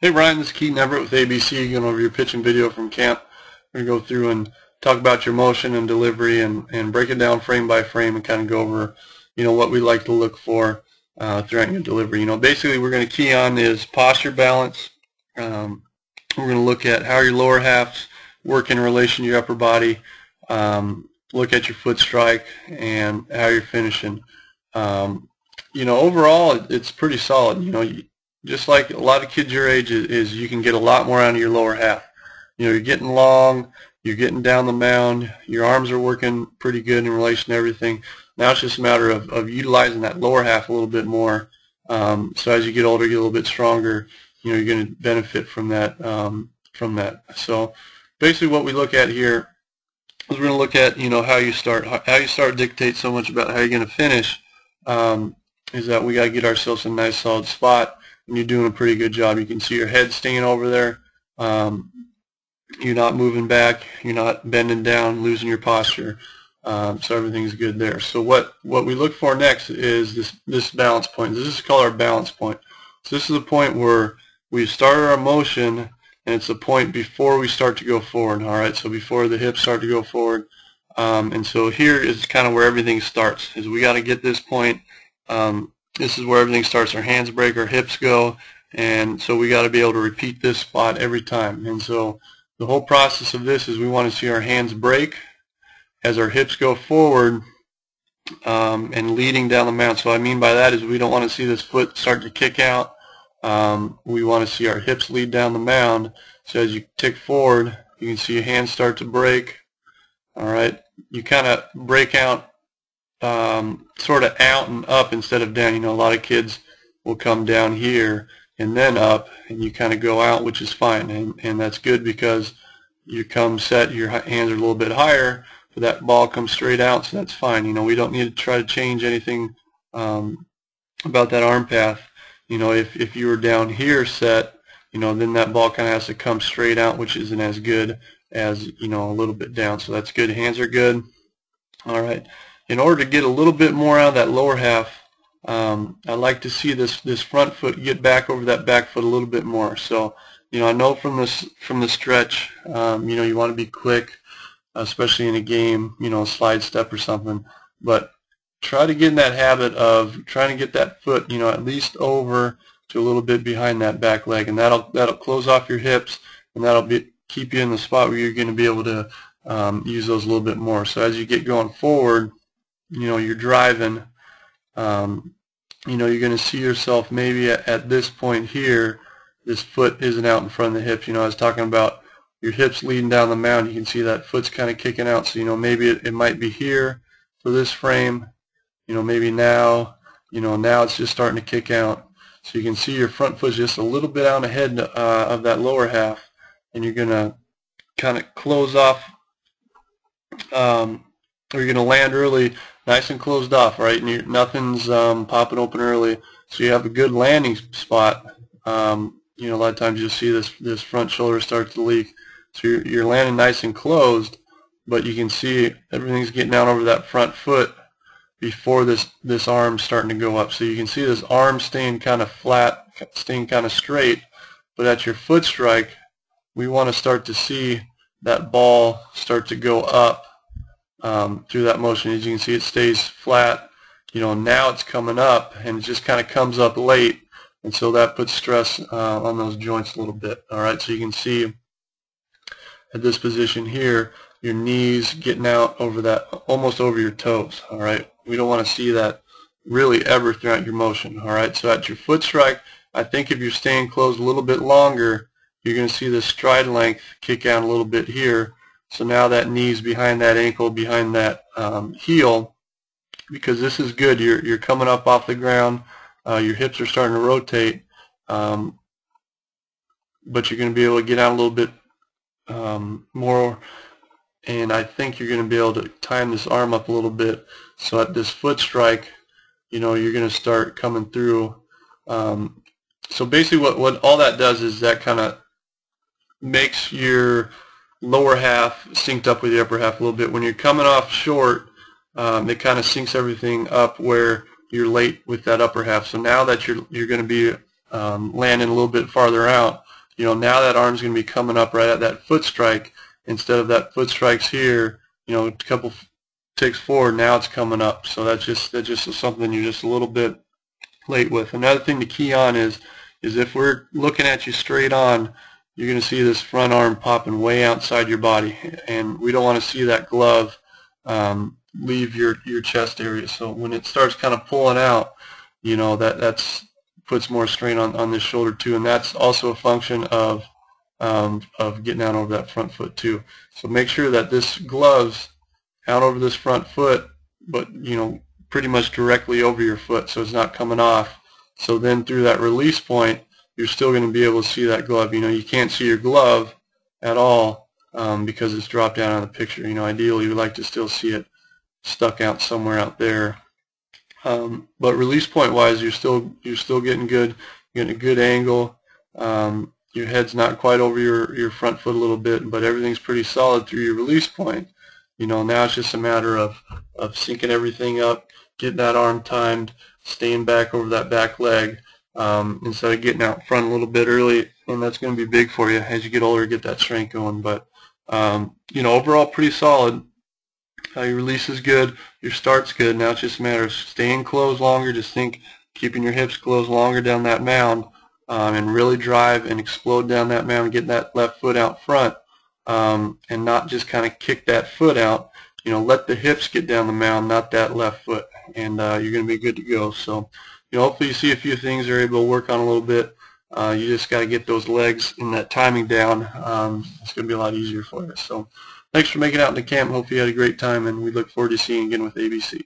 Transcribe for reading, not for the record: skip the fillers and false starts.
Hey Ryan, this is Keaton Everett with ABC, going over your pitching video from camp. We're going to go through and talk about your motion and delivery and break it down frame by frame and kind of go over, what we like to look for throughout your delivery. Basically we're going to key on is posture balance. We're going to look at how your lower halves work in relation to your upper body, look at your foot strike, and how you're finishing. Overall it's pretty solid. Just like a lot of kids your age is you can get a lot more out of your lower half. You're getting long, you're getting down the mound, your arms are working pretty good in relation to everything. Now it's just a matter of utilizing that lower half a little bit more. So as you get older, you get a little bit stronger, you're going to benefit from that. So basically what we look at here is we're going to look at, how you start. How you start dictates so much about how you're going to finish. Is that we got to get ourselves in a nice solid spot. And you're doing a pretty good job. You can see your head staying over there. You're not moving back. You're not bending down, losing your posture. So everything's good there. So what we look for next is this balance point. This is called our balance point. So this is the point where we started our motion, and it's the point before we start to go forward. All right. So before the hips start to go forward. And so here is kind of where everything starts. Is we got to get this point. This is where everything starts. Our hands break, our hips go, and so we got to be able to repeat this spot every time. And so the whole process of this is we want to see our hands break as our hips go forward and leading down the mound. So what I mean by that is we don't want to see this foot start to kick out. We want to see our hips lead down the mound. So as you tick forward, you can see your hands start to break. All right, you kind of break out sort of out and up instead of down. A lot of kids will come down here and then up, and you kind of go out, which is fine, and that's good because you come set, your hands are a little bit higher, but that ball comes straight out, so that's fine. We don't need to try to change anything about that arm path. If you were down here set, then that ball kind of has to come straight out, which isn't as good as, a little bit down, so that's good. Hands are good. All right. In order to get a little bit more out of that lower half, I like to see this front foot get back over that back foot a little bit more. So, I know from the stretch, you want to be quick, especially in a game, a slide step or something. But try to get in that habit of trying to get that foot, at least over to a little bit behind that back leg, and that'll close off your hips, and that'll keep you in the spot where you're going to be able to use those a little bit more. So as you get going forward, you're driving, you're going to see yourself maybe at this point here, this foot isn't out in front of the hips. I was talking about your hips leading down the mound. You can see that foot's kind of kicking out. So, maybe it might be here for this frame. Maybe now, now it's just starting to kick out. So you can see your front foot's just a little bit out ahead of that lower half, and you're going to kind of close off, or you're going to land early, nice and closed off, right? And nothing's popping open early, so you have a good landing spot. A lot of times you'll see this front shoulder start to leak, so you're landing nice and closed, but you can see everything's getting out over that front foot before this arm's starting to go up. So you can see this arm staying kind of flat, staying kind of straight, but at your foot strike, we want to start to see that ball start to go up through that motion. As you can see, it stays flat. Now it's coming up, and it just kind of comes up late, and so that puts stress on those joints a little bit. All right, so you can see at this position here, your knees getting out over that, almost over your toes. All right, we don't want to see that really ever throughout your motion. All right, so at your foot strike, I think if you're staying closed a little bit longer, you're going to see the stride length kick out a little bit here. So now that knee's behind that ankle, behind that heel, because this is good. You're coming up off the ground. Your hips are starting to rotate, but you're going to be able to get out a little bit more, and I think you're going to be able to time this arm up a little bit. So at this foot strike, you're going to start coming through. So basically what all that does is that kind of makes your lower half synced up with the upper half a little bit. When you're coming off short, it kind of syncs everything up where you're late with that upper half. So now that you're going to be landing a little bit farther out, now that arm's going to be coming up right at that foot strike. Instead of that foot strikes here, a couple ticks forward, now it's coming up. So that's just something you're just a little bit late with. Another thing to key on is if we're looking at you straight on, you're going to see this front arm popping way outside your body, and we don't want to see that glove leave your chest area. So when it starts kind of pulling out, that's puts more strain on this shoulder too, and that's also a function of getting out over that front foot too. So make sure that this glove's out over this front foot, but pretty much directly over your foot, so it's not coming off. So then through that release point, you're still going to be able to see that glove. You can't see your glove at all because it's dropped down on the picture. Ideally you would like to still see it stuck out somewhere out there. But release point wise, you're still getting good. You're getting a good angle. Your head's not quite over your front foot a little bit, but everything's pretty solid through your release point. Now it's just a matter of syncing everything up, getting that arm timed, staying back over that back leg instead of getting out front a little bit early, and that's going to be big for you as you get older, get that strength going. But overall pretty solid. Your release is good, your start's good. Now it's just a matter of staying closed longer. Just think keeping your hips closed longer down that mound, and really drive and explode down that mound, getting that left foot out front, and not just kind of kick that foot out. Let the hips get down the mound, not that left foot, and you're going to be good to go. So hopefully you see a few things you're able to work on a little bit. You just got to get those legs and that timing down. It's going to be a lot easier for you. So thanks for making it out in the camp. Hope you had a great time, and we look forward to seeing you again with ABC.